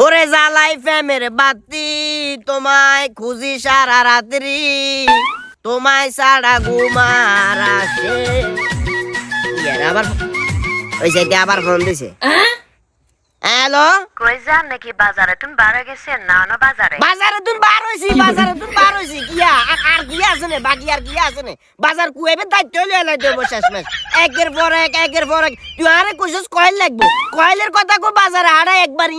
ওরে জ্বালাই ফ্যামের বাতি তোমায় খুঁজি সারা রাত্রি তোমায় সারা ঘুমার আসে আবার ওই সাইডে আবার ফোন দিছে হ্যালো কই যান নাকি বাজারে? তুমি বারে গেছেন না না বাজারে? বাজারে তুই বার হইছি কিয়া আর কি আছে না বাকি আর কি আছে না বাজার কুয়েবে দায়িত্ব লইয়া দেব শেষ মাস একের পর এক তুই আরে কইছস কয়েল লাগবো কয়েলের কথা কো বাজারে হাড়া একবার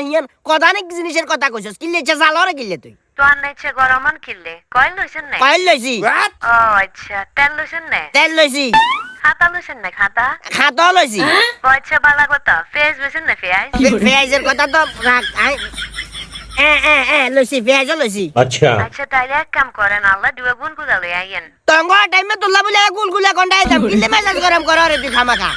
হিয়ান কদানিক জিনিসের কথা কইছস কিল্লে চা জালরে কিল্লে তুই তো আর নাইছে গরমন কিনলে কয়েল লইছেন না? কয়েল লইছি ও আচ্ছা তেল লইছেন না? তেল লইছি খাতা লইছেন না? খাতা খাতা লইছি ও আচ্ছা বালা কথা পেঁয়াজ লইছেন না? পেঁয়াজ পেঁয়াজের কথা তো লইছি পেঁয়াজ লইছি अच्छा আচ্ছা তাইলে এক কাম করেন আল্লাহ দুয়া গুন গুলা লই আইয়েন। তঙ্গ টাইমে তুল্লা বলে গুলগুলা গন্ডাই দাম কিল্লে মেজাজ গরম করো রে তুই খামাখা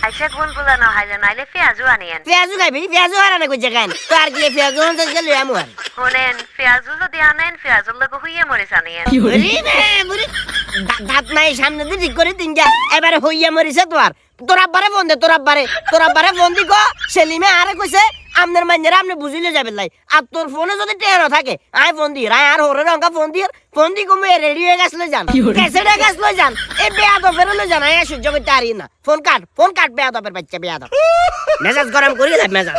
আচ্ছা গুন গুলা না হাইলে নাইলে পেঁয়াজও আনিয়েন। পেঁয়াজু খাইবি পেঁয়াজু হারানে কইছে কেন তো আর কি পেঁয়াজু হন গেল আমু আর শুনেন পেঁয়াজও যদি আনেন পেঁয়াজের লোক হইয়া মরিস আনিয়েন। দাঁত নাই সামনে দিয়ে ঠিক করে তিনটা এবারে হইয়া মরিছে তোর আব্বারে ফোন দি গো সেলিমে আরে কইছে আমনের মাইনেরা আপনি বুঝিলে যাবে লাই আর তোর ফোনে যদি টেরো থাকে আই ফোন দি রায় আর হরে রঙ্কা ফোন দি কমে রেডি হয়ে গেছ লই যান ক্যাসেটে গেছ লই যান এ বেয়াদ ফেরে লই যান আয় সহ্য করতে পারি না ফোন কাট বেয়াদ বাচ্চা বেয়াদ মেজাজ গরম করি মেজাজ